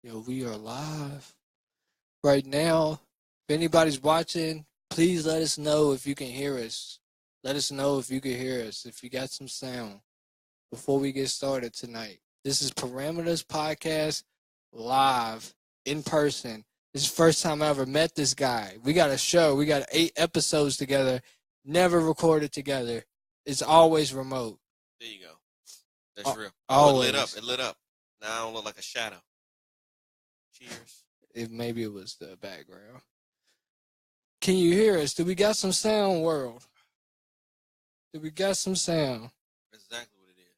Yo, we are live right now. If anybody's watching, please let us know if you can hear us. Let us know if you can hear us, if you got some sound before we get started tonight. This is Parameters Podcast live in person. This is the first time I ever met this guy. We got a show. We got 8 episodes together, never recorded together. It's always remote. There you go. That's real. Always. It lit up. It lit up. Now I don't look like a shadow. Cheers. Maybe it was the background. Can you hear us? Do we got some sound, world? Do we got some sound? That's exactly what it is.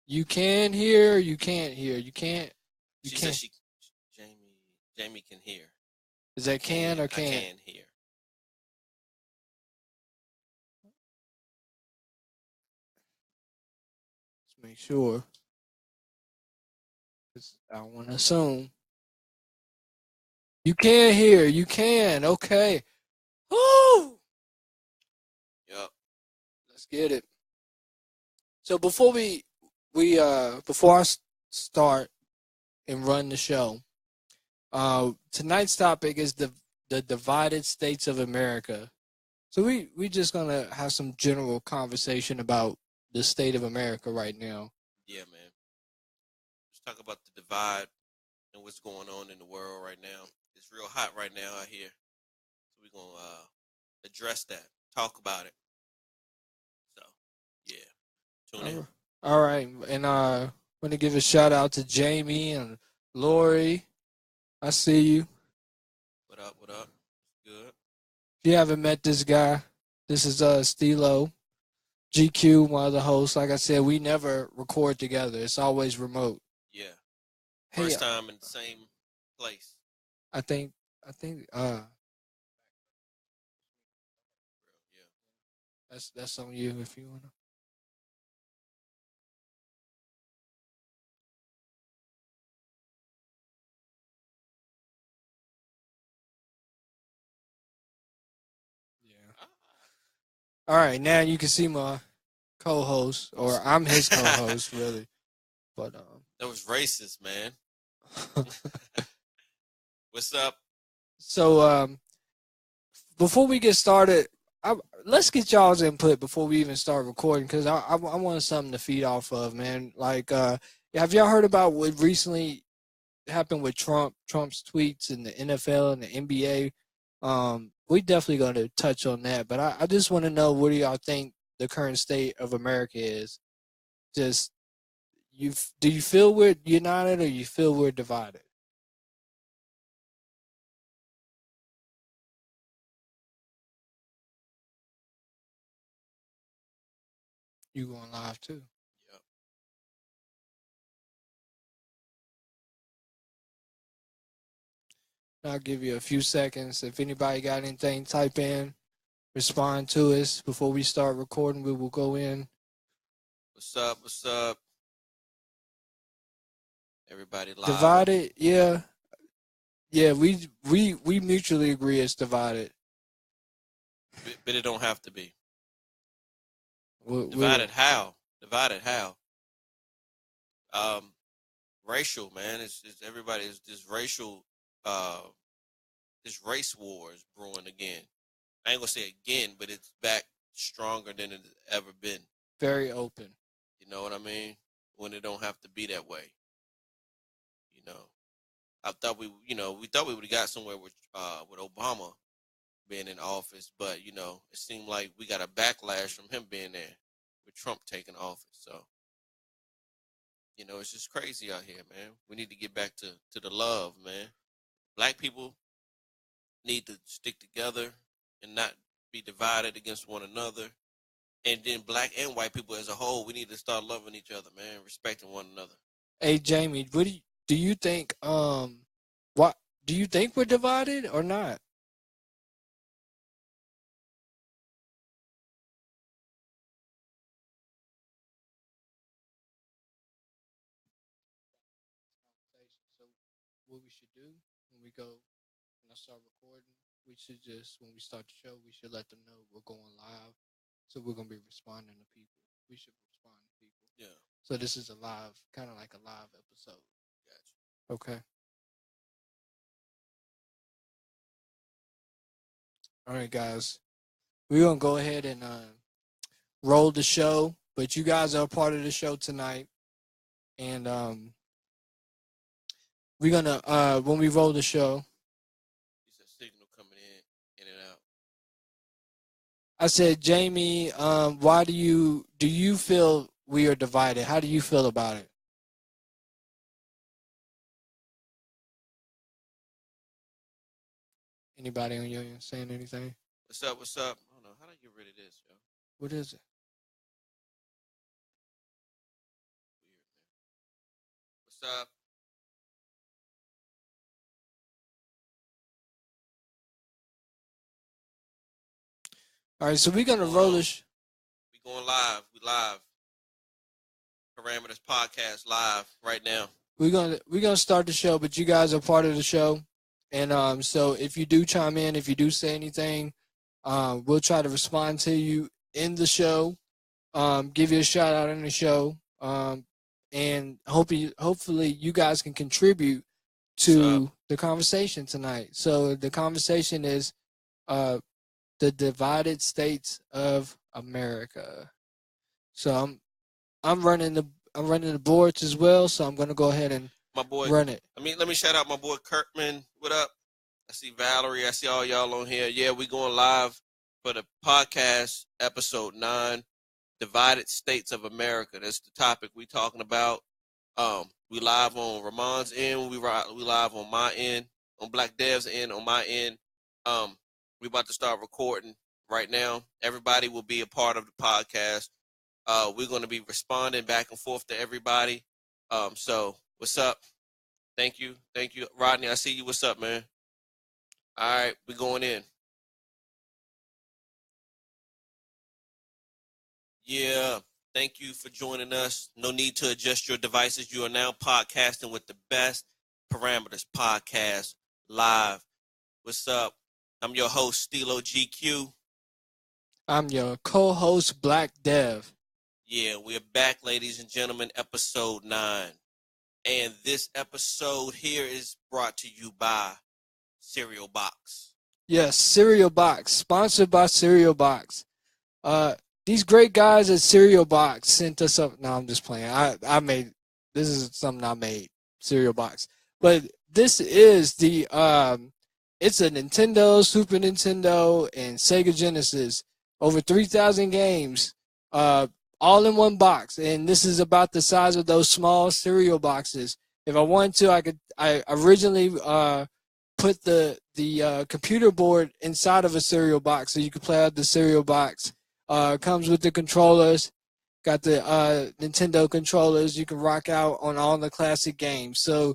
You can hear, you can't hear. You can't. She said Jamie can hear. Is that can or can't? I can hear. Let's make sure. I don't want to assume. You can hear. You can. Okay. Woo! Yep. Let's get it. So before before I start and run the show, tonight's topic is the divided states of America. So we just gonna have some general conversation about the state of America right now. Yeah, man. Let's talk about the divide and what's going on in the world right now. It's real hot right now out here. So we're going to address that, talk about it. So, yeah, tune in. All right, and I want to give a shout out to Jamie and Lori. I see you. What up, what up? Good. If you haven't met this guy, this is Stilo, GQ, one of the hosts. Like I said, we never record together. It's always remote. Yeah. Hey, First time in the same place. I think Yeah. that's on you if you wanna. Yeah. All right, now you can see my co-host, or I'm his co-host, really. But that was racist, man. What's up? So before we get started, let's get y'all's input before we even start recording, because I want something to feed off of, man. Like, have y'all heard about what recently happened with Trump's tweets in the NFL and the NBA? We definitely going to touch on that, but I just want to know, what do y'all think the current state of America is? Just, do you feel we're united, or you feel we're divided? You going live too? Yep. I'll give you a few seconds. If anybody got anything, type in, respond to us before we start recording. We will go in. What's up? What's up? Everybody live. Divided, yeah. Yeah, we mutually agree it's divided. But it don't have to be. Divided how? Divided how? Racial, man. It's everybody is this racial this race war is brewing again. I ain't gonna say again, but it's back stronger than it's ever been. Very open. You know what I mean? When it don't have to be that way. You know, I thought we would have got somewhere with Obama being in office, but it seemed like we got a backlash from him being there with Trump taking office. So, it's just crazy out here, man. We need to get back to the love, man. Black people need to stick together and not be divided against one another. And then black and white people as a whole, we need to start loving each other, man, respecting one another. Hey, Jamie, what do you think? What do you think we're divided or not? So, what we should do when we go and I start recording, we should just, when we start the show, we should let them know we're going live. So we're gonna be responding to people. We should respond to people. Yeah. So this is a live, kind of like a live episode. Gotcha. Okay. All right, guys. We're going to go ahead and roll the show, but you guys are a part of the show tonight. And we're going to, when we roll the show, It's a signal coming in and out. I said, Jamie, why do you feel we are divided? How do you feel about it? Anybody on your end saying anything? What's up? What's up? I don't know. How do I get rid of this, yo? What is it? Weird, man. What's up? All right, so we're going to roll this. We going live. We live. Parameters Podcast live right now. We're gonna start the show, but you guys are part of the show, and so if you do chime in, if you do say anything, we'll try to respond to you in the show, give you a shout out in the show, and hopefully you guys can contribute to the conversation tonight. So the conversation is the divided states of America. So I'm running the boards as well, so I'm gonna go ahead and run it. Let me shout out my boy Kirkman. What up? I see Valerie. I see all y'all on here. Yeah, we going live for the podcast episode 9, Divided States of America. That's the topic we talking about. We live on Ramon's end. We live on my end, on Black Dev's end, on my end. We about to start recording right now. Everybody will be a part of the podcast. We're going to be responding back and forth to everybody. So what's up? Thank you. Rodney, I see you. What's up, man? All right, we're going in. Yeah, thank you for joining us. No need to adjust your devices. You are now podcasting with the best Parameters Podcast live. What's up? I'm your host, Stilo GQ. I'm your co-host, Black Dev. Yeah, we're back, ladies and gentlemen, episode 9. And this episode here is brought to you by Cereal Box. Yes, Cereal Box, sponsored by Cereal Box. These great guys at Cereal Box sent us up. No, I'm just playing. This is something I made, Cereal Box. But this is it's a Nintendo, Super Nintendo, and Sega Genesis. Over 3,000 games, all in one box. And this is about the size of those small cereal boxes. If I wanted to, I originally put the computer board inside of a cereal box so you could play out the cereal box. Comes with the controllers, got the Nintendo controllers. You can rock out on all the classic games. So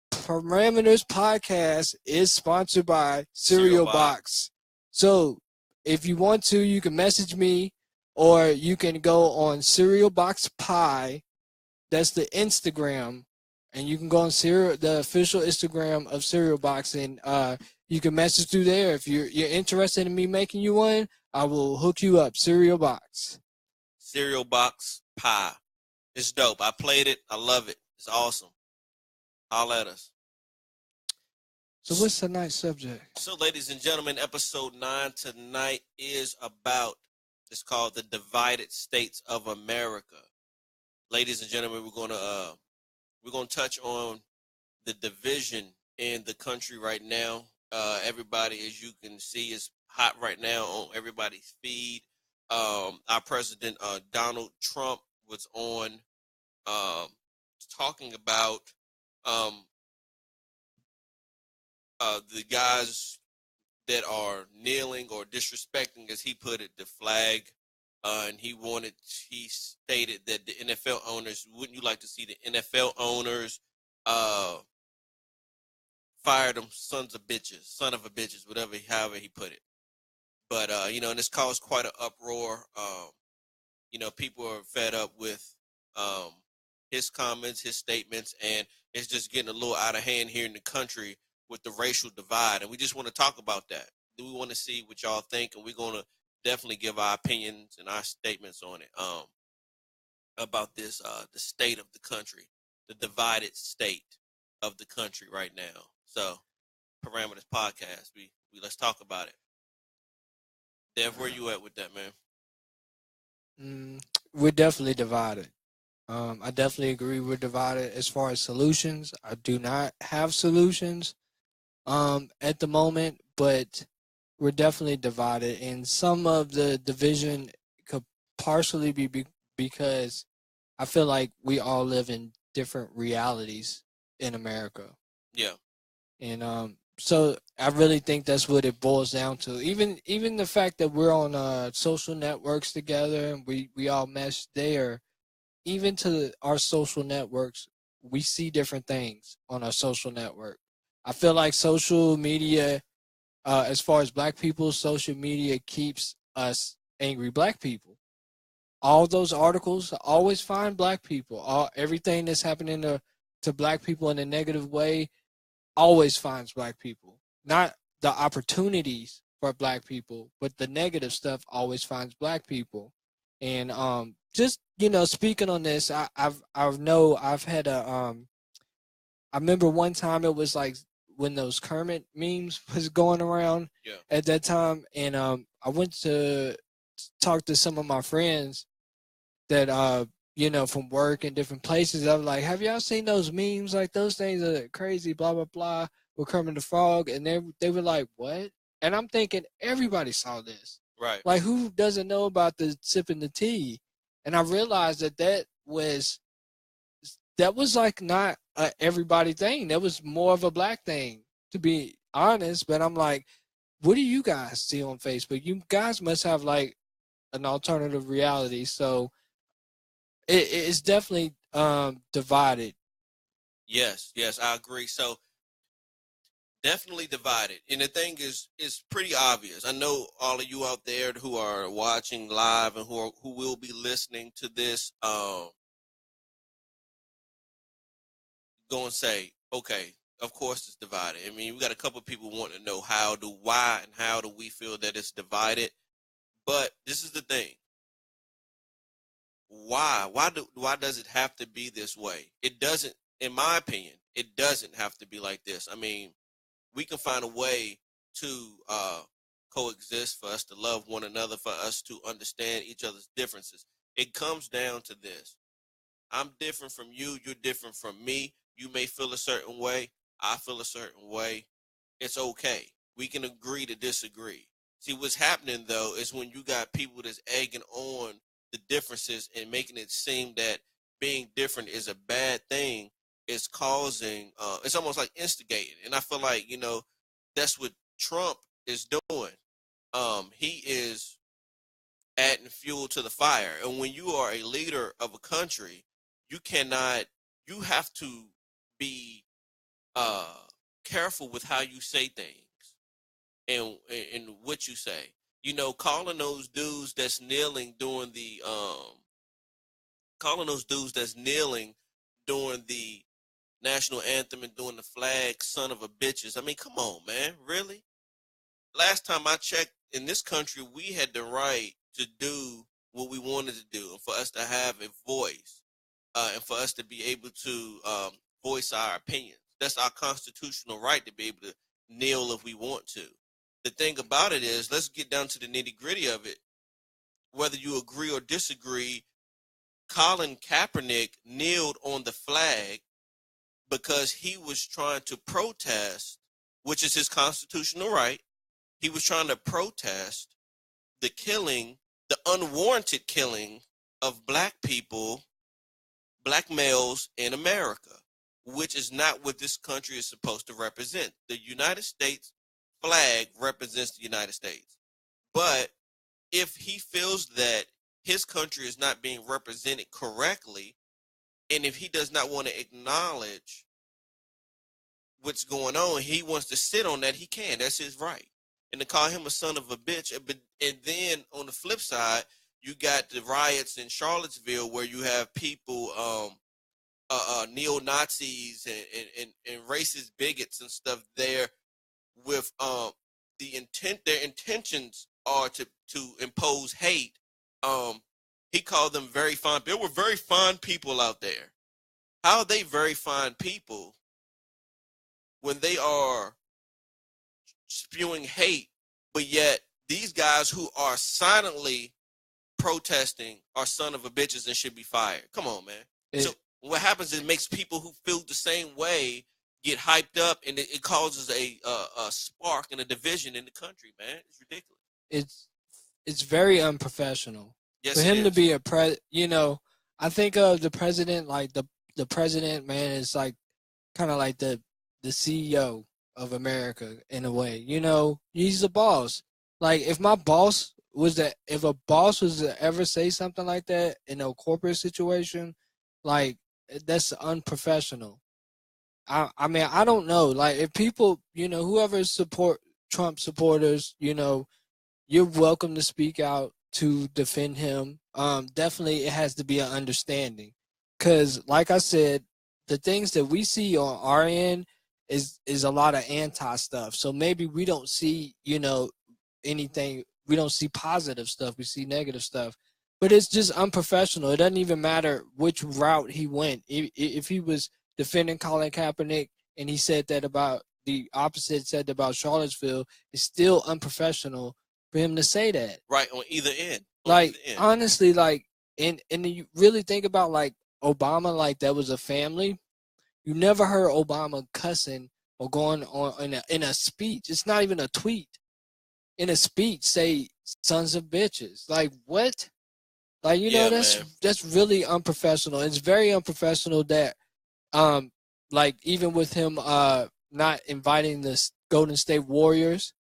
Parameters Podcast is sponsored by Cereal Box. So if you want to, you can message me, or you can go on Cereal Box Pie. That's the Instagram. And you can go on the official Instagram of Cereal Box, and you can message through there. If you're interested in me making you one, I will hook you up. Cereal Box. Cereal Box Pie. It's dope. I played it. I love it. It's awesome. Holla at us. So what's tonight's subject? So, ladies and gentlemen, episode 9 tonight is about, it's called The Divided States of America. Ladies and gentlemen, we're gonna touch on the division in the country right now. Everybody, as you can see, is hot right now on everybody's feed. Our president, Donald Trump, was on talking about the guys that are kneeling or disrespecting, as he put it, the flag. And he stated that the NFL owners, wouldn't you like to see the NFL owners fire them son of a bitches, however he put it. But, and this caused quite an uproar. People are fed up with his comments, his statements, and it's just getting a little out of hand here in the country with the racial divide. And we just want to talk about that. We want to see what y'all think, and we're going to definitely give our opinions and our statements on it about this, the state of the country, the divided state of the country right now. So, Parameters Podcast, we let's talk about it. Dev, where you at with that, man? We're definitely divided. I definitely agree we're divided as far as solutions. I do not have solutions at the moment, but we're definitely divided. And some of the division could partially be because I feel like we all live in different realities in America. Yeah. And so I really think that's what it boils down to. Even the fact that we're on social networks together and we all mesh there, even to our social networks, we see different things on our social network. I feel like social media, as far as black people, social media keeps us angry black people. All those articles always find black people. Everything that's happening to black people in a negative way always finds black people. Not the opportunities for black people, but the negative stuff always finds black people. And just speaking on this, I've had I remember one time it was like when those Kermit memes was going around Yeah. at that time, and I went to talk to some of my friends that from work and different places. I was like, have y'all seen those memes? Like those things are crazy, blah blah blah, with Kermit the Frog, and they were like, what? And I'm thinking everybody saw this. Right. Like who doesn't know about the sipping the tea? And I realized that was like not a everybody thing. That was more of a black thing, to be honest. But I'm like, what do you guys see on Facebook? You guys must have like an alternative reality. So it's definitely divided. Yes, I agree. So definitely divided. And the thing is pretty obvious. I know all of you out there who are watching live and who will be listening to this go and say, okay, of course it's divided. I mean, we got a couple of people wanting to know how do we feel that it's divided. But this is the thing. Why does it have to be this way? It doesn't, in my opinion, it doesn't have to be like this. I mean, we can find a way to coexist, for us to love one another, for us to understand each other's differences. It comes down to this. I'm different from you. You're different from me. You may feel a certain way. I feel a certain way. It's okay. We can agree to disagree. See, what's happening, though, is when you got people that's egging on the differences and making it seem that being different is a bad thing, it's causing, it's almost like instigating. And I feel like, that's what Trump is doing. He is adding fuel to the fire. And when you are a leader of a country, you have to be careful with how you say things and what you say. Calling those dudes that's kneeling during the national anthem and doing the flag, son of a bitches. I mean, come on, man, really? Last time I checked, in this country, we had the right to do what we wanted to do, and for us to have a voice, and for us to be able to voice our opinions. That's our constitutional right, to be able to kneel if we want to. The thing about it is, let's get down to the nitty gritty of it. Whether you agree or disagree, Colin Kaepernick kneeled on the flag because he was trying to protest, which is his constitutional right. He was trying to protest the unwarranted killing of black people, black males in America, which is not what this country is supposed to represent. The United States flag represents the United States. But if he feels that his country is not being represented correctly, and if he does not want to acknowledge what's going on, he wants to sit on that, he can. That's his right. And to call him a son of a bitch. And then on the flip side, you got the riots in Charlottesville where you have people, neo-Nazis and racist bigots and stuff there with their intentions are to impose hate. He called them very fine. There were very fine people out there. How are they very fine people when they are spewing hate, but yet these guys who are silently protesting are son of a bitches and should be fired. Come on, man. So what happens is it makes people who feel the same way get hyped up, and it causes a spark and a division in the country, man. It's ridiculous. It's very unprofessional. Yes, for him to be I think of the president, like the president, man, is like kind of like the CEO of America in a way. He's the boss. Like if a boss was to ever say something like that in a corporate situation, like that's unprofessional. I mean, I don't know. Like if people, whoever support Trump supporters, you're welcome to speak out to defend him. Definitely it has to be an understanding. Cause like I said, the things that we see on our end is a lot of anti stuff. So maybe we don't see, anything. We don't see positive stuff. We see negative stuff. But it's just unprofessional. It doesn't even matter which route he went. If he was defending Colin Kaepernick and he said that about the opposite said about Charlottesville, it's still unprofessional for him to say that. Right, on either end. Honestly, and you really think about like Obama, like that was a family. You never heard Obama cussing or going on in a speech. It's not even a tweet. In a speech, say sons of bitches. Like what? Like that's really unprofessional. It's very unprofessional that like even with him not inviting the Golden State Warriors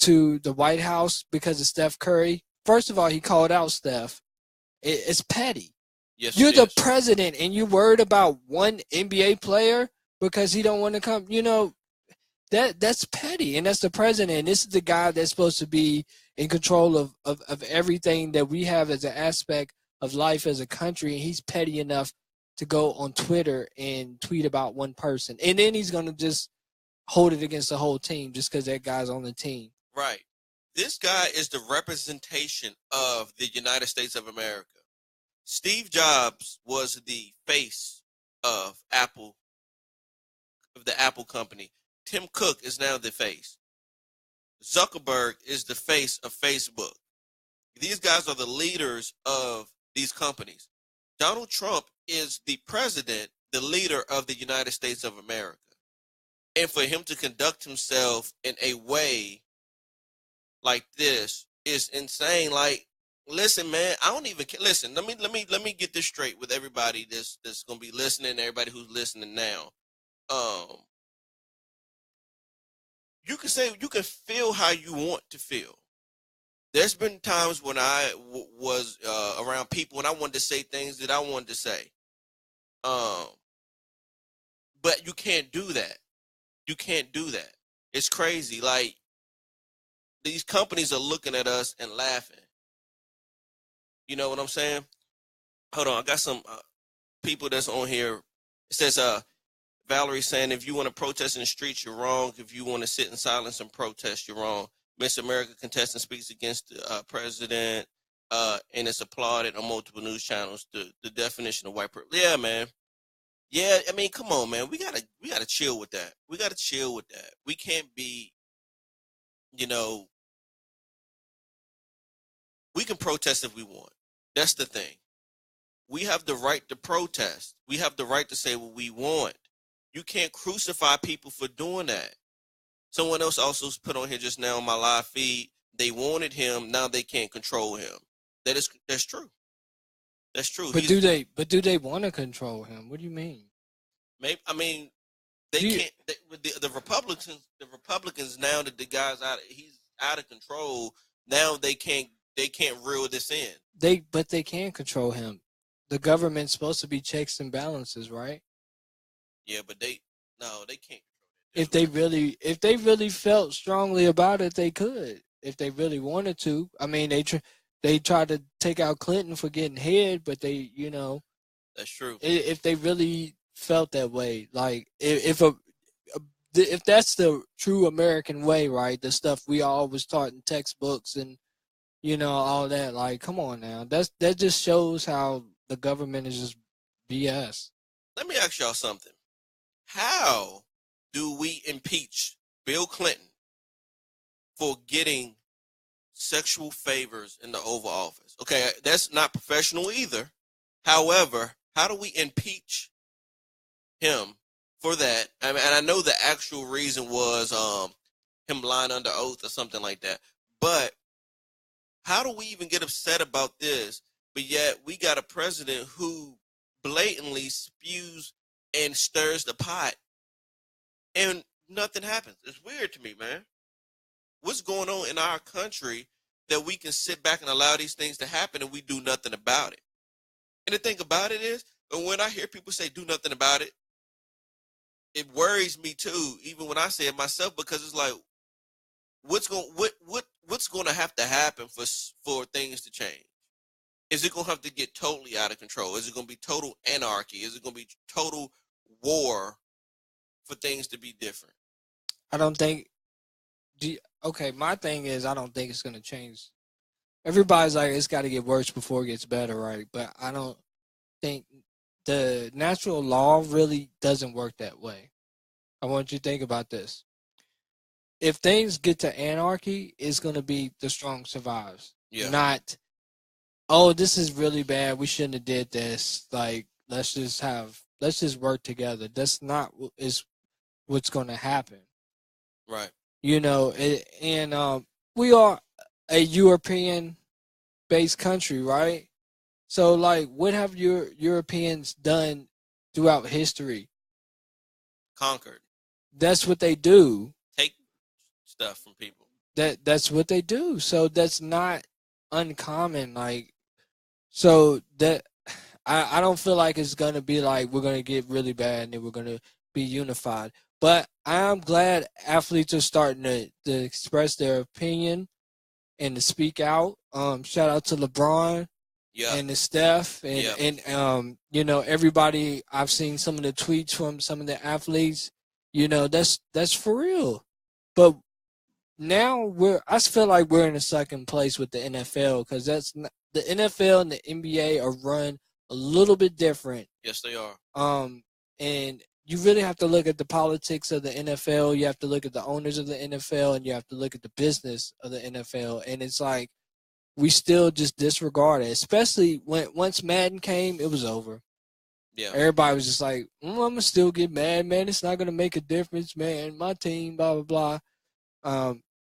to the White House because of Steph Curry. First of all, he called out Steph. It's petty. Yes, you're the president and you're worried about one NBA player because he don't want to come. That's petty, and that's the president. And this is the guy that's supposed to be in control of everything that we have as an aspect of life as a country, and he's petty enough to go on Twitter and tweet about one person. And then he's going to just hold it against the whole team just because that guy's on the team. Right. This guy is the representation of the United States of America. Steve Jobs was the face of Apple, of the Apple company. Tim Cook is now the face. Zuckerberg is the face of Facebook. These guys are the leaders of these companies. Donald Trump is the president, the leader of the United States of America. And for him to conduct himself in a way like this is insane. Like, listen, man, I don't even listen. Let me get this straight with everybody that's gonna be listening, everybody who's listening now. You can feel how you want to feel. There's been times when I was around people and I wanted to say things that I wanted to say. But you can't do that. You can't do that. It's crazy. Like, these companies are looking at us and laughing. You know what I'm saying? Hold on. I got some people that's on here. It says, Valerie saying, if you want to protest in the streets, you're wrong. If you want to sit in silence and protest, you're wrong. Miss America contestant speaks against the president, and it's applauded on multiple news channels. The definition of white privilege. Yeah, man. Yeah, I mean, come on, man. We gotta chill with that. We gotta chill with that. We can't be, we can protest if we want. That's the thing. We have the right to protest. We have the right to say what we want. You can't crucify people for doing that. Someone else also put on here just now on my live feed, they wanted him, now they can't control him. That's true. That's true. But do they want to control him? What do you mean? Maybe, I mean, they can't. The Republicans now that the guy's he's out of control. Now they can't reel this in. But they can control him. The government's supposed to be checks and balances, right? Yeah, but they can't. If they really felt strongly about it, they could. If they really wanted to. I mean, they tried to take out Clinton for getting head, but they, That's true. If they really felt that way, like if that's the true American way, right? The stuff we always taught in textbooks and all that. Like, come on now, that just shows how the government is just BS. Let me ask y'all something. How do we impeach Bill Clinton for getting sexual favors in the Oval Office. Okay, that's not professional either. However, how do we impeach him for that? I mean, and I know the actual reason was him lying under oath or something like that. But how do we even get upset about this? But yet we got a president who blatantly spews and stirs the pot, and nothing happens. It's weird to me, man. What's going on in our country that we can sit back and allow these things to happen and we do nothing about it? And the thing about it is, when I hear people say do nothing about it, it worries me too, even when I say it myself, because it's like, what's going to have to happen for things to change? Is it going to have to get totally out of control? Is it going to be total anarchy? Is it going to be total war for things to be different? I don't think. Okay, my thing is I don't think it's going to change. Everybody's like, it's got to get worse before it gets better, right? But I don't think the natural law really doesn't work that way. I want you to think about this. If things get to anarchy, it's going to be the strong survives. Yeah. Not, oh, this is really bad. We shouldn't have did this. Like, let's just work together. That's not what's going to happen. Right. You know, and we are a European-based country, right? So, like, what have Europeans done throughout history? Conquered. That's what they do. Take stuff from people. That's what they do. So that's not uncommon. Like, so that I don't feel like it's gonna be like we're gonna get really bad and then we're gonna be unified. But I'm glad athletes are starting to express their opinion and to speak out. Shout out to LeBron. Yeah. And the Steph and you know, everybody. I've seen some of the tweets from some of the athletes. You know, that's for real. But now I feel like we're in a second place with the NFL because that's not, the NFL and the NBA are run a little bit different. Yes, they are. And you really have to look at the politics of the NFL. You have to look at the owners of the NFL, and you have to look at the business of the NFL. And it's like we still just disregard it, especially once Madden came, it was over. Yeah. Everybody was just like, I'm gonna still get mad, man. It's not gonna make a difference, man. My team, blah blah blah.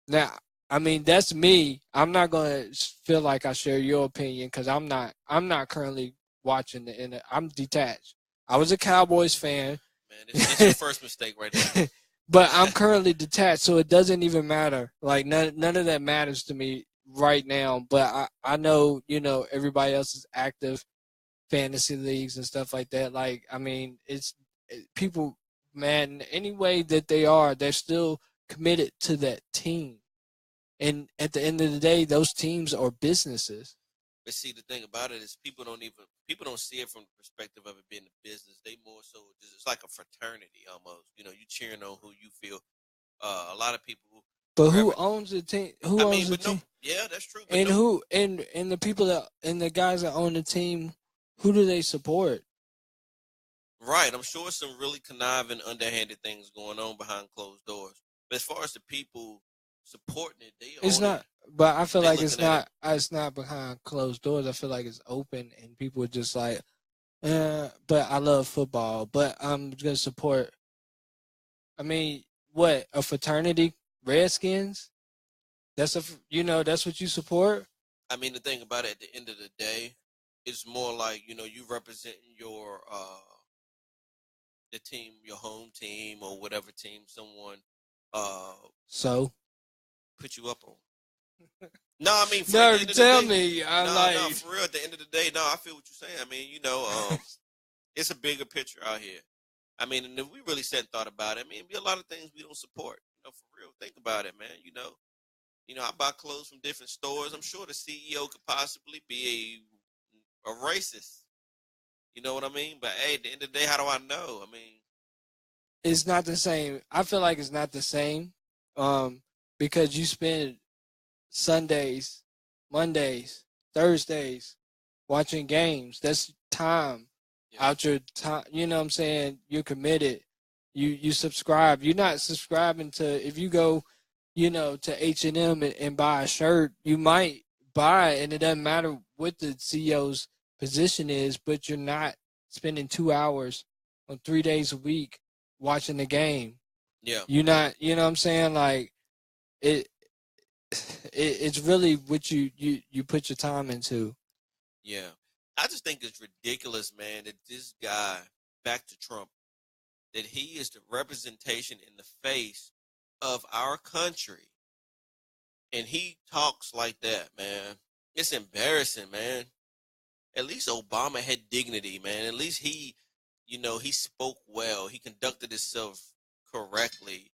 Now, I mean, that's me. I'm not gonna feel like I share your opinion because I'm not currently watching I'm detached. I was a Cowboys fan. Man, it's your first mistake right there. But I'm currently detached, so it doesn't even matter. Like none of that matters to me right now. But I know, you know, everybody else is active. Fantasy leagues and stuff like that. Like, I mean, people, man, any way that they are, they're still committed to that team. And at the end of the day, those teams are businesses. But see, the thing about it is people don't see it from the perspective of it being a business. They more so, it's like a fraternity almost. You know, you cheering on who you feel. A lot of people. But who owns the team? Who owns the team? Yeah, that's true. And and the people and the guys that own the team, who do they support? Right. I'm sure some really conniving, underhanded things going on behind closed doors. But as far as the people supporting it, it's not. But I feel like it's not behind closed doors. I feel like it's open and people are just like, but I love football. But I'm gonna support. I mean, what, a fraternity, Redskins? That's that's what you support. I mean, the thing about it, at the end of the day, it's more like, you know, you represent your the team, your home team or whatever team someone so put you up on. No, I mean, for no, the end of tell the day, me. No, for real. At the end of the day, no, I feel what you're saying. I mean, you know, it's a bigger picture out here. I mean, and if we really sat and thought about it, I mean, it'd be a lot of things we don't support. You know, for real, think about it, man. You know, I buy clothes from different stores. I'm sure the CEO could possibly be a racist. You know what I mean? But hey, at the end of the day, how do I know? I mean, it's not the same. I feel like it's not the same, because you spend Sundays, Mondays, Thursdays watching games. That's time out your time. You know what I'm saying? You're committed. You subscribe. You're not subscribing to, if you go to H&M and buy a shirt, you might buy it, and it doesn't matter what the CEO's position is, but you're not spending 2 hours on 3 days a week watching the game. Yeah. You're not, you know what I'm saying? Like, it's really what you put your time into. Yeah. I just think it's ridiculous, man, that this guy, back to Trump, that he is the representation in the face of our country. And he talks like that, man. It's embarrassing, man. At least Obama had dignity, man. At least he spoke well. He conducted himself correctly.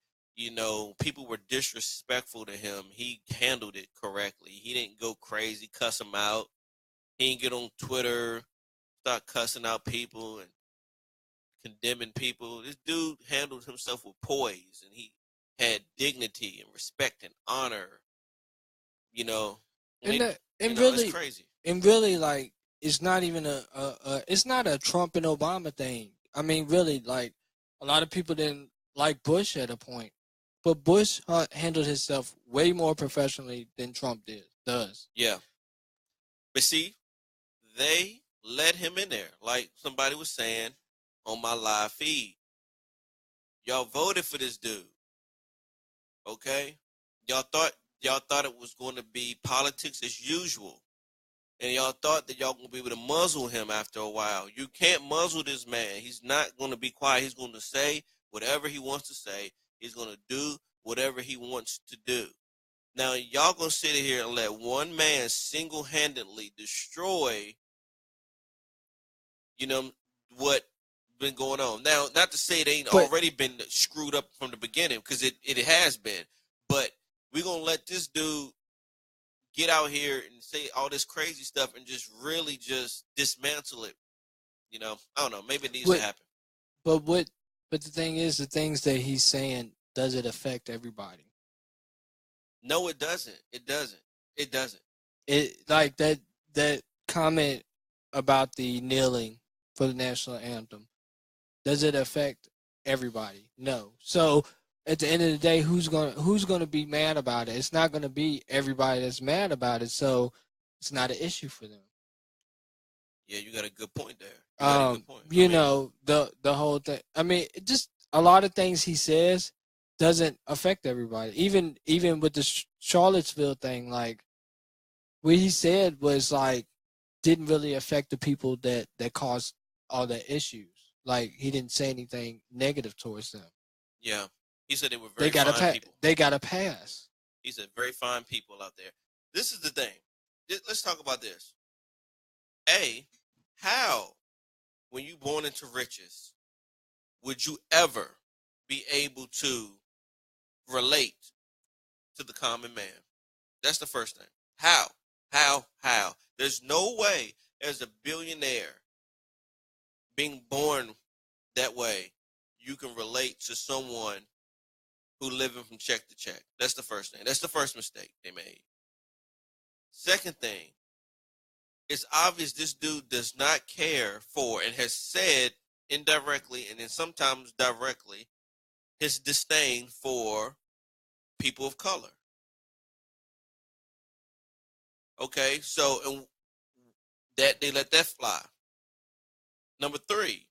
People were disrespectful to him. He handled it correctly. He didn't go crazy, cuss them out. He didn't get on Twitter, start cussing out people and condemning people. This dude handled himself with poise, and he had dignity and respect and honor. It's crazy. And really, like, it's not even it's not a Trump and Obama thing. I mean, really, like, a lot of people didn't like Bush at a point, but Bush handled himself way more professionally than Trump does. Yeah. But see, they let him in there, like somebody was saying on my live feed. Y'all voted for this dude, okay? Y'all thought it was going to be politics as usual, and y'all thought that y'all going to be able to muzzle him after a while. You can't muzzle this man. He's not going to be quiet. He's going to say whatever he wants to say. He's going to do whatever he wants to do. Now, y'all going to sit here and let one man single-handedly destroy, what been going on. Now, not to say it ain't already been screwed up from the beginning, because it has been. But we're going to let this dude get out here and say all this crazy stuff and just really just dismantle it. I don't know. Maybe it needs to happen. But the thing is, the things that he's saying, does it affect everybody? No, it doesn't. It doesn't. It doesn't. It, like that comment about the kneeling for the national anthem, does it affect everybody? No. So at the end of the day, who's gonna be mad about it? It's not gonna be everybody that's mad about it. So it's not an issue for them. Yeah, you got a good point there. The whole thing. I mean, just a lot of things he says doesn't affect everybody. Even with the Charlottesville thing, like, what he said was like didn't really affect the people that caused all the issues. Like, he didn't say anything negative towards them. Yeah, he said they were very fine people. They got a pass. He said very fine people out there. This is the thing. Let's talk about this. How, when you born into riches, would you ever be able to relate to the common man? That's the first thing. How? There's no way as a billionaire being born that way you can relate to someone who living from check to check. That's the first thing. That's the first mistake they made. Second thing, it's obvious this dude does not care for, and has said indirectly and then sometimes directly, his disdain for people of color. Okay, so and that they let that fly. Number 3,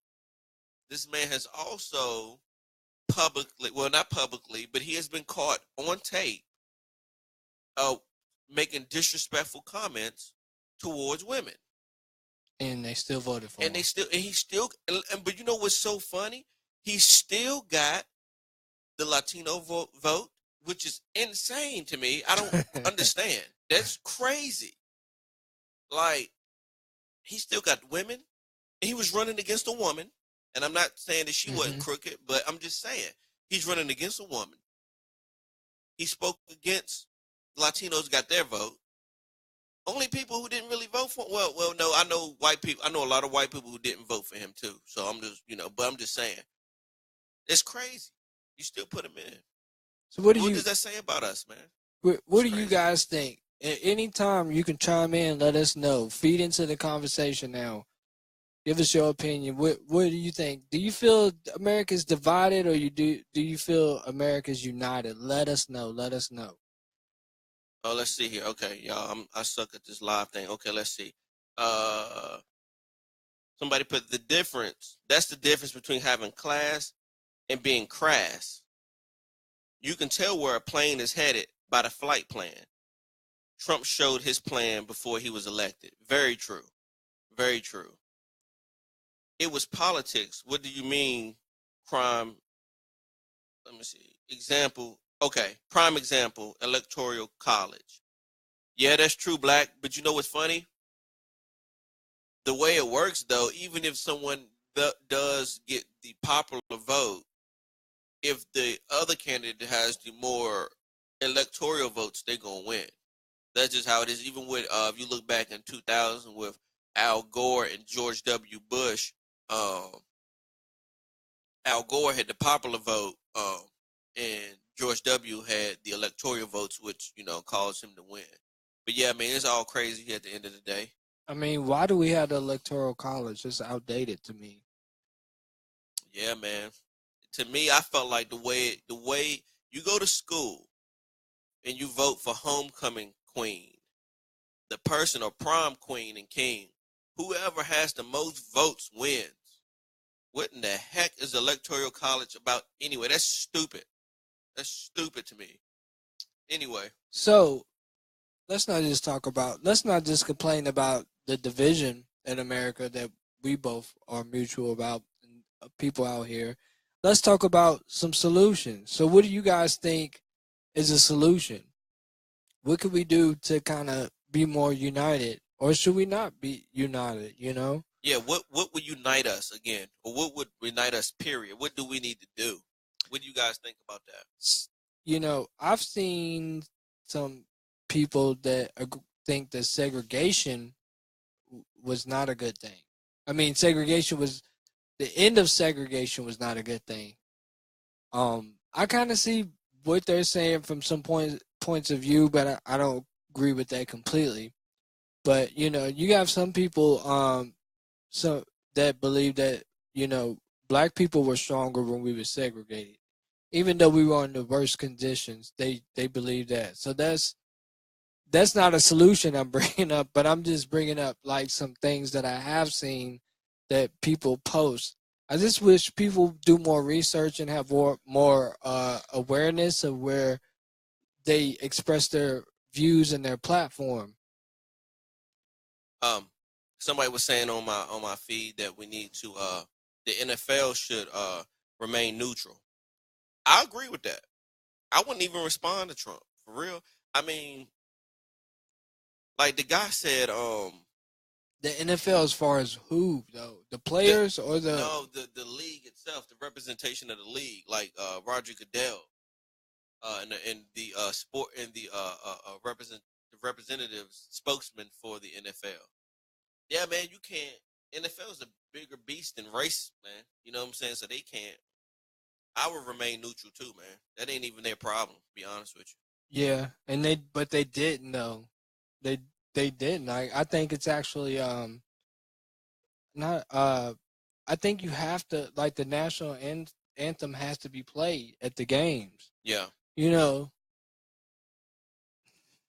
this man has also publicly, well, not publicly, but he has been caught on tape making disrespectful comments towards women. And they still voted for him. But you know what's so funny? He still got the Latino vote, which is insane to me. I don't understand. That's crazy. Like, he still got women. He was running against a woman. And I'm not saying that she wasn't crooked, but I'm just saying he's running against a woman. He spoke against Latinos, got their vote. Only people who didn't really vote for him. Well, no, I know white people. I know a lot of white people who didn't vote for him too. So I'm just, but I'm just saying, it's crazy. You still put him in. So what does that say about us, man? What do you guys think? At any time you can chime in, let us know. Feed into the conversation now. Give us your opinion. What do you think? Do you feel America's divided, or do you feel America's united? Let us know. Let us know. Oh, let's see here. Okay, y'all, I suck at this live thing. Okay, let's see. Uh, Somebody put the difference. That's the difference between having class and being crass. You can tell where a plane is headed by the flight plan. Trump showed his plan before he was elected. Very true. Very true. It was politics. What do you mean crime? Let me see. Example. Okay. Prime example, electoral college. Yeah, that's true, Black. But you know what's funny? The way it works, though, even if someone does get the popular vote, if the other candidate has the more electoral votes, they're going to win. That's just how it is. Even with, if you look back in 2000 with Al Gore and George W. Bush, um, Al Gore had the popular vote, and George W. had the electoral votes, which, caused him to win. But yeah, I mean, it's all crazy at the end of the day. I mean, why do we have the electoral college? It's outdated to me. Yeah, man. To me, I felt like the way you go to school and you vote for homecoming queen, the person or prom queen and king, whoever has the most votes wins. What in the heck is the electoral college about anyway? That's stupid. That's stupid to me. Anyway. So let's not just complain about the division in America that we both are mutual about, and people out here. Let's talk about some solutions. So what do you guys think is a solution? What could we do to kind of be more united, or should we not be united, Yeah, what would unite us again? Or what would unite us, period? What do we need to do? What do you guys think about that? I've seen some people that think that segregation was not a good thing. I mean, the end of segregation was not a good thing. I kind of see what they're saying from some points of view, but I don't agree with that completely. But you have some people that believe that black people were stronger when we were segregated, even though we were in the worst conditions. They believe that. So that's not a solution I'm bringing up, but I'm just bringing up like some things that I have seen that people post. I just wish people do more research and have more awareness of where they express their views and their platform. Somebody was saying on my feed that we need to the NFL should remain neutral. I agree with that. I wouldn't even respond to Trump, for real. I mean, like the guy said, the NFL as far as who though? The players or the the league itself, the representation of the league, like Roger Goodell, and the sport and the representatives spokesman for the NFL. Yeah, man, you can't. NFL is a bigger beast than race, man. You know what I'm saying? So they can't. I would remain neutral too, man. That ain't even their problem, to be honest with you. Yeah, and they didn't though. They didn't. I think it's actually not I think you have to, like, the national anthem has to be played at the games. Yeah.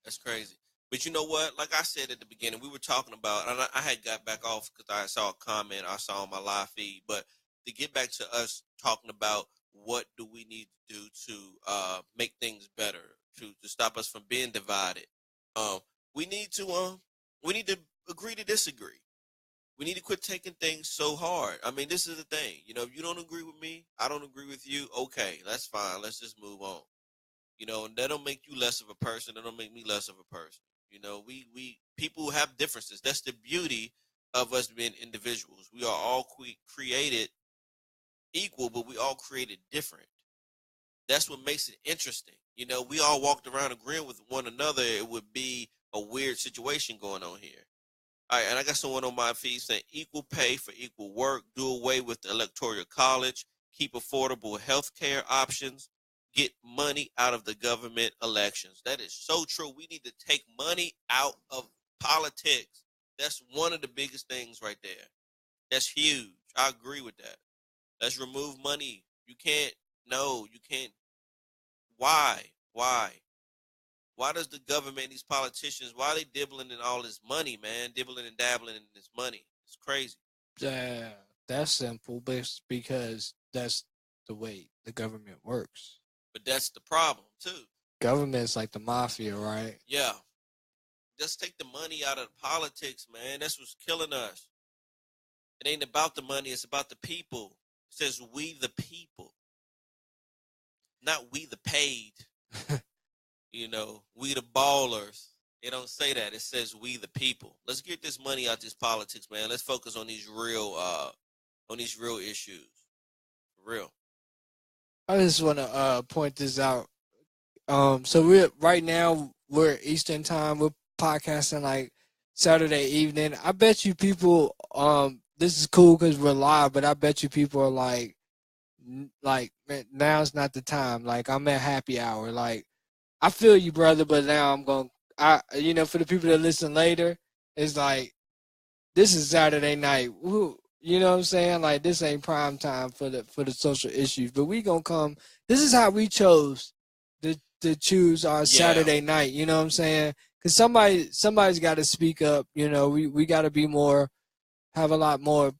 That's crazy. But you know what? Like I said at the beginning, we were talking about, and I had got back off because I saw a comment I saw on my live feed. But to get back to us talking about what do we need to do to make things better, to stop us from being divided, we need to agree to disagree. We need to quit taking things so hard. I mean, this is the thing. If you don't agree with me, I don't agree with you. Okay, that's fine. Let's just move on. And that don't make you less of a person. That don't make me less of a person. We people have differences. That's the beauty of us being individuals. We are all created equal, but we all created different. That's what makes it interesting. We all walked around agreeing with one another. It would be a weird situation going on here. All right, and I got someone on my feed saying equal pay for equal work, do away with the electoral college, keep affordable health care options, get money out of the government elections. That is so true. We need to take money out of politics. That's one of the biggest things right there. That's huge. I agree with that. Let's remove money. You can't. No, you can't. Why? Why? Why does the government, these politicians, why are they dibbling in all this money, man? Dibbling and dabbling in this money. It's crazy. Uh, that's simple, but it's because that's the way the government works. But that's the problem too. Government's like the mafia, right? Yeah. Just take the money out of politics, man. That's what's killing us. It ain't about the money, it's about the people. It says we the people. Not we the paid. We the ballers. It don't say that. It says we the people. Let's get this money out this politics, man. Let's focus on these real issues. For real. I just want to point this out. So we're Eastern time. We're podcasting like Saturday evening. I bet you people this is cool because we're live, but I bet you people are like man, now's not the time. Like I'm at happy hour. Like I feel you, brother, but now for the people that listen later, it's like this is Saturday night. Woo, you know what I'm saying? Like this ain't prime time for the social issues, but we gonna come. This is how we chose to choose our Saturday night. You know what I'm saying? Because somebody's got to speak up. We got to be more, have a lot more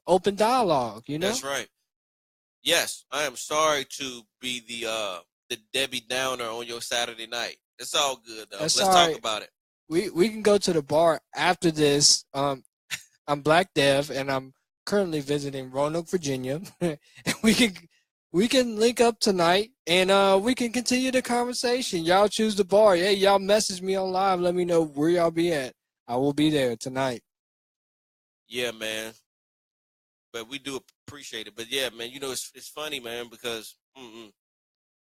open dialogue. That's right. Yes, I am sorry to be the Debbie Downer on your Saturday night. It's all good though. Let's talk about it. We can go to the bar after this. I'm Black Dev, and I'm currently visiting Roanoke, Virginia. And we can link up tonight, and we can continue the conversation. Y'all choose the bar. Hey, y'all message me on live. Let me know where y'all be at. I will be there tonight. Yeah, man. But we do appreciate it. But yeah, man, it's funny, man, because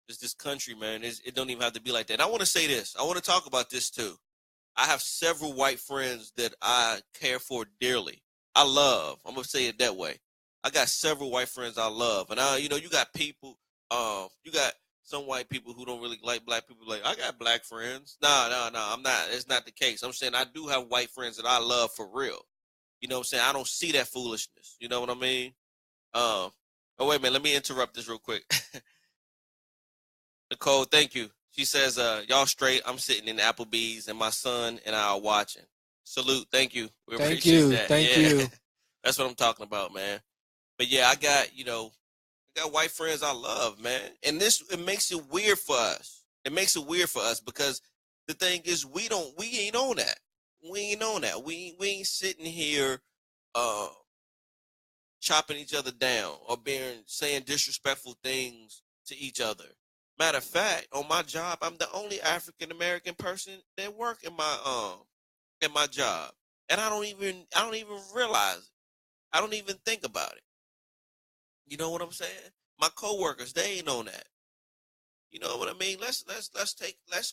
it's this country, man. It don't even have to be like that. And I want to say this. I want to talk about this too. I have several white friends that I care for dearly. I love. I'm gonna say it that way. I got several white friends I love, and you got people. You got some white people who don't really like black people. Like I got black friends. No. I'm not. It's not the case. I'm saying I do have white friends that I love for real. You know what I'm saying? I don't see that foolishness. You know what I mean? Oh, wait a minute. Let me interrupt this real quick. Nicole, thank you. She says, y'all straight. I'm sitting in Applebee's, and my son and I are watching. Salute. Thank you. We appreciate that. Thank you. That's what I'm talking about, man. But, yeah, I got white friends I love, man. And it makes it weird for us. It makes it weird for us because the thing is we ain't on that. We ain't on that. We ain't sitting here chopping each other down or saying disrespectful things to each other. Matter of fact, on my job, I'm the only African American person that work in my job, and I don't even realize it. I don't even think about it. You know what I'm saying? My coworkers, they ain't on that. You know what I mean? Let's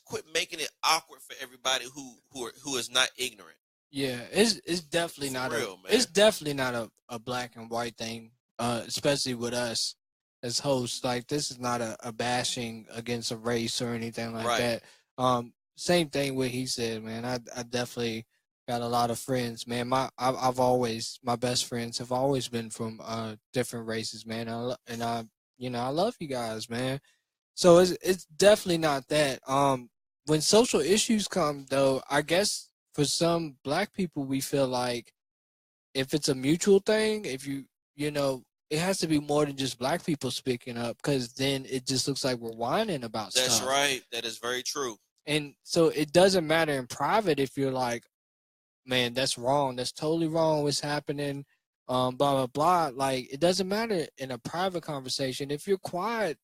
quit making it awkward for everybody who is not ignorant. Yeah, it's definitely not it's definitely not a black and white thing, especially with us as hosts. Like this is not a bashing against a race or anything like that. Same thing with he said, man. I definitely got a lot of friends, man. My best friends have always been from different races, man. I love you guys, man. So it's definitely not that. When social issues come, though, I guess for some black people, we feel like if it's a mutual thing, it has to be more than just black people speaking up, because then it just looks like we're whining about stuff. That's right. That is very true. And so it doesn't matter in private if you're like, man, that's wrong. That's totally wrong. What's happening? Blah, blah, blah. Like, it doesn't matter in a private conversation. If you're quiet,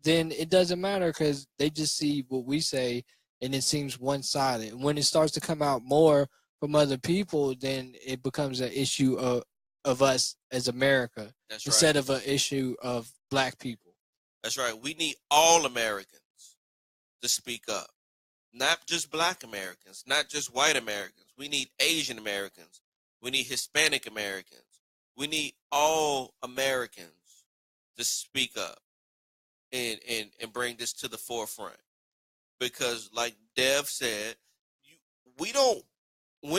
then it doesn't matter because they just see what we say and it seems one-sided. When it starts to come out more from other people, then it becomes an issue of us as America. That's instead of an issue of black people. That's right. We need all Americans to speak up. Not just black Americans, not just white Americans. We need Asian Americans. We need Hispanic Americans. We need all Americans to speak up and bring this to the forefront. Because like Dev said, when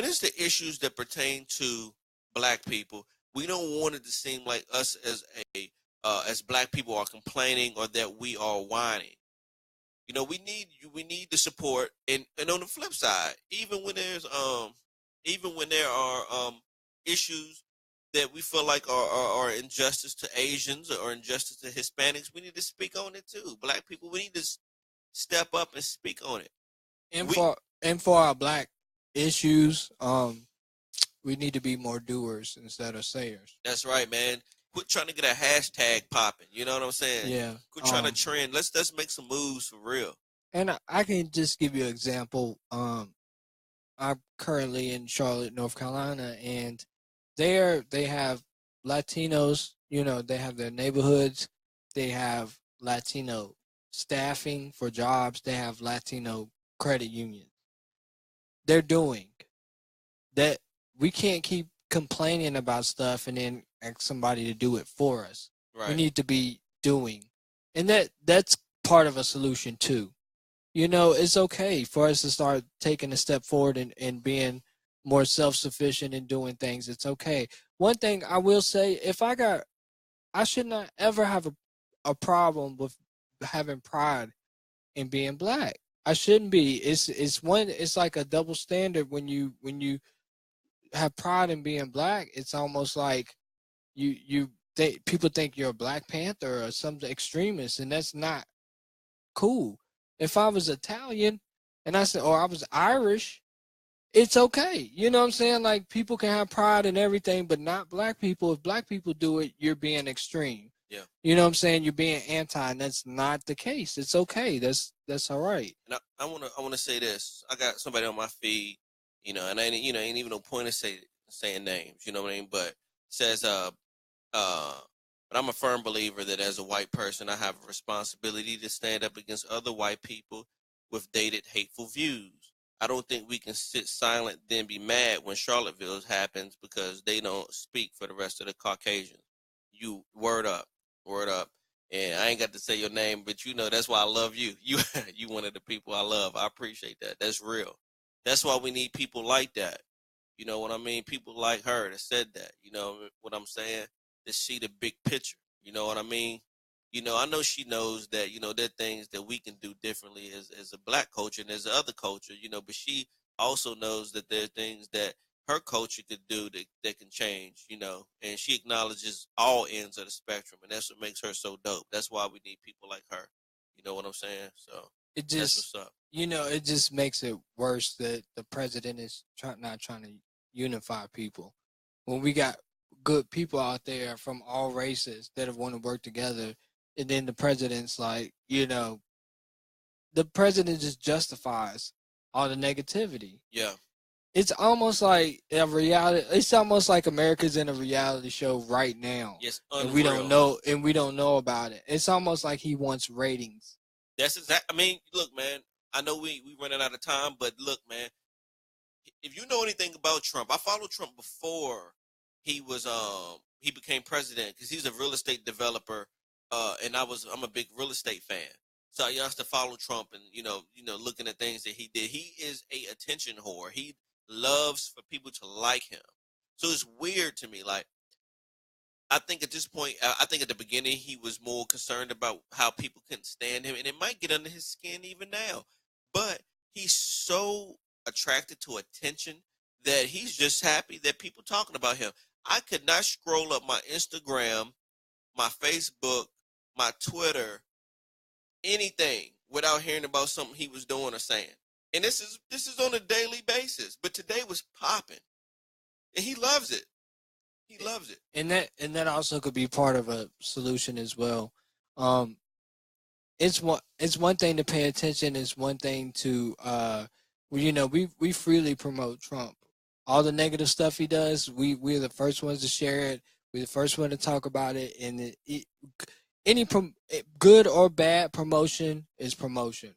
it's the issues that pertain to black people. We don't want it to seem like us as black people are complaining or that we are whining. You know, we need the support, and on the flip side, even when there are issues that we feel like are injustice to Asians or injustice to Hispanics, we need to speak on it too. Black people, we need to step up and speak on it. And We for our black issues, we need to be more doers instead of sayers. That's right, man. Quit trying to get a hashtag popping. You know what I'm saying? Yeah. Quit trying to trend. Let's make some moves for real. And I can just give you an example. I'm currently in Charlotte, North Carolina, and there they have Latinos. You know, they have their neighborhoods. They have Latino staffing for jobs. They have Latino credit unions. They're doing that. We can't keep complaining about stuff and then ask somebody to do it for us. Right. We need to be doing, and that's part of a solution too. You know, it's okay for us to start taking a step forward and being more self-sufficient and doing things. It's okay. One thing I will say, I should not ever have a problem with having pride in being black. I shouldn't be. It's like a double standard when you have pride in being black. It's almost like people think you're a Black Panther or some extremist, and that's not cool. If I was Italian and or I was Irish, it's okay. You know what I'm saying? Like, people can have pride in everything, but not black people. If black people do it, you're being extreme. Yeah. You know what I'm saying? You're being anti, and that's not the case. It's okay. That's all right. And I wanna say this. I got somebody on my feed, you know, and ain't even no point of saying names, you know what I mean? But says but I'm a firm believer that as a white person, I have a responsibility to stand up against other white people with dated, hateful views. I don't think we can sit silent then be mad when Charlottesville happens because they don't speak for the rest of the Caucasians. You word up. And I ain't got to say your name, but you know that's why I love you. You one of the people I love. I appreciate that. That's real. That's why we need people like that. You know what I mean? People like her that said that. You know what I'm saying? To see the big picture. You know what I mean? You know, I know she knows that, you know, there are things that we can do differently as a black culture and as other culture, you know, but she also knows that there are things that her culture could do that can change, you know, and she acknowledges all ends of the spectrum, and that's what makes her so dope. That's why we need people like her. You know what I'm saying? So that's what's up. You know, it just makes it worse that the president is not trying to unify people. When we got good people out there from all races that want to work together, and then the president's like, you know, the president just justifies all the negativity. Yeah. It's almost like a reality. It's almost like America's in a reality show right now. Yes, and we don't know about it. It's almost like he wants ratings. That's exact. I mean, look, man. I know we running out of time, but look, man. If you know anything about Trump, I followed Trump before he became president because he's a real estate developer, and I'm a big real estate fan. So I used to follow Trump and you know looking at things that he did. He is a attention whore. He loves for people to like him. So it's weird to me. Like, I think at this point, I think at the beginning he was more concerned about how people couldn't stand him, and it might get under his skin even now. But he's so attracted to attention that he's just happy that people talking about him. I could not scroll up my Instagram, my Facebook, my Twitter, anything without hearing about something he was doing or saying. And this is on a daily basis. But today was popping. And he loves it. He loves it. And that also could be part of a solution as well. It's one thing to pay attention, it's one thing to we freely promote Trump. All the negative stuff he does, we're the first ones to share it. We're the first one to talk about it. And any good or bad promotion is promotion.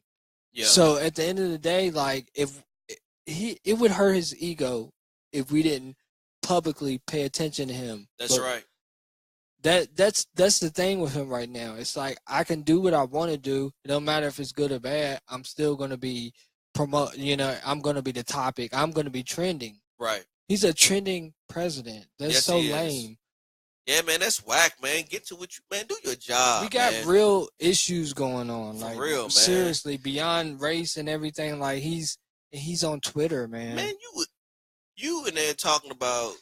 Yeah. So at the end of the day, like, if it would hurt his ego if we didn't publicly pay attention to him. That's right. That's the thing with him right now. It's like, I can do what I want to do. It don't matter if it's good or bad. I'm still going to be I'm going to be the topic. I'm going to be trending. Right. He's a trending president. That's Yes, so he is. lame. Yeah, man, that's whack, man. Get to what you, man. Do your job. We got man. real issues going on. For like real, man. seriously, beyond race and everything. Like he's on Twitter, man. Man, you in there talking about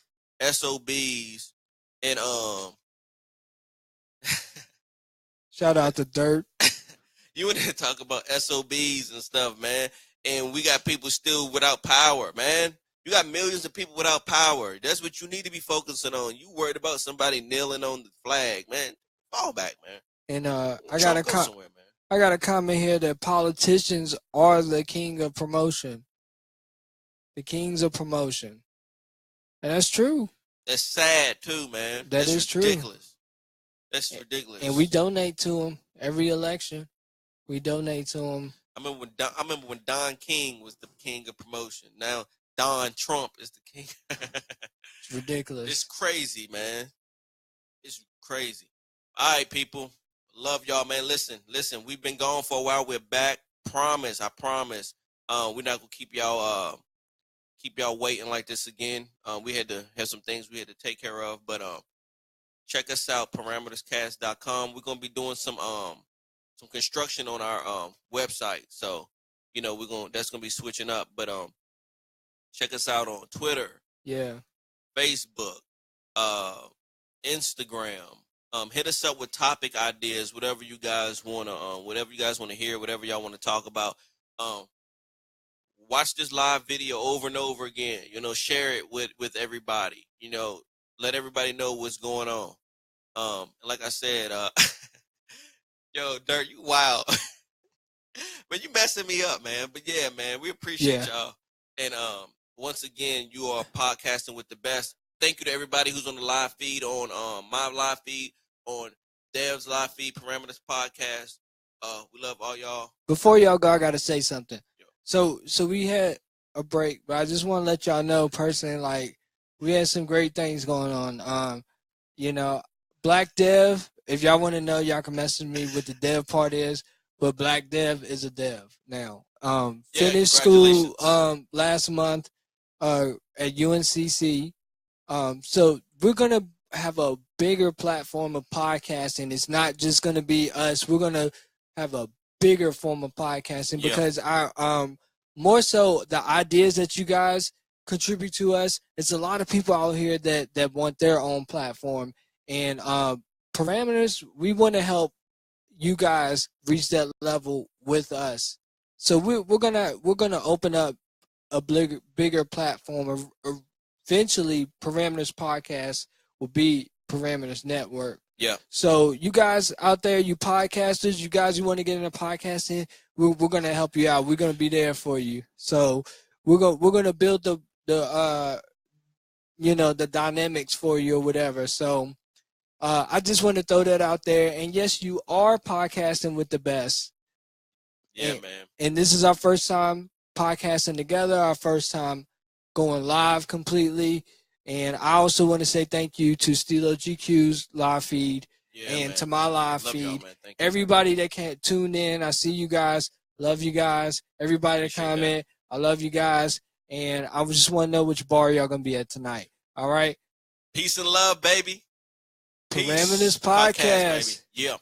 SOBs and Shout out to Dirt. you in there talking about SOBs and stuff, man. And we got people still without power, man. You got millions of people without power. That's what you need to be focusing on. You worried about somebody kneeling on the flag, man. Fall back, man. And I Trump, got a comment here that politicians are the king of promotion. The kings of promotion. And that's true. That's sad too, man. That's ridiculous. That's ridiculous. And we donate to them every election. We donate to them. I remember when Don King was the king of promotion. Now Don Trump is the king. It's ridiculous. It's crazy, man. It's crazy. All right, people. Love y'all, man. Listen. We've been gone for a while. We're back. I promise. We're not gonna keep y'all waiting like this again. We had to have some things we had to take care of, but check us out, parameterscast.com. We're gonna be doing some construction on our website, so that's gonna be switching up. But check us out on Twitter, Facebook, Instagram. Hit us up with topic ideas, whatever you guys wanna hear, whatever y'all want to talk about. Watch this live video over and over again. Share it with everybody. Let everybody know what's going on. Like I said, yo, Dirt, you wild. But you messing me up, man. But yeah, man, we appreciate y'all. And once again, you are podcasting with the best. Thank you to everybody who's on the live feed, on my live feed, on Dev's live feed, Parameters Podcast. We love all y'all. Before y'all go, I gotta say something. So we had a break, but I just want to let y'all know personally, like, we had some great things going on. Black Dev, if y'all want to know, y'all can message me what the dev part is, but Black Dev is a dev now. Finished school last month at UNCC. So we're going to have a bigger platform of podcasting. It's not just going to be us. We're going to have a bigger form of podcasting because more so the ideas that you guys contribute to us. It's a lot of people out here that want their own platform, and Parameters, we want to help you guys reach that level with us. So we're gonna open up a bigger platform. Eventually, Parameters Podcast will be Parameters Network. Yeah. So you guys out there, you podcasters, you guys who want to get into podcasting, we're gonna help you out. We're gonna be there for you. So we're gonna build the dynamics for you or whatever. So I just want to throw that out there. And yes, you are podcasting with the best. Yeah, man. And this is our first time podcasting together, our first time going live completely. And I also want to say thank you to Stilo GQ's live feed to my live feed. Everybody that can't tune in, I see you guys. Love you guys. Everybody that comment, I love you guys. And I just want to know which bar y'all going to be at tonight. All right? Peace and love, baby. Parameters Podcast. Baby. Yeah.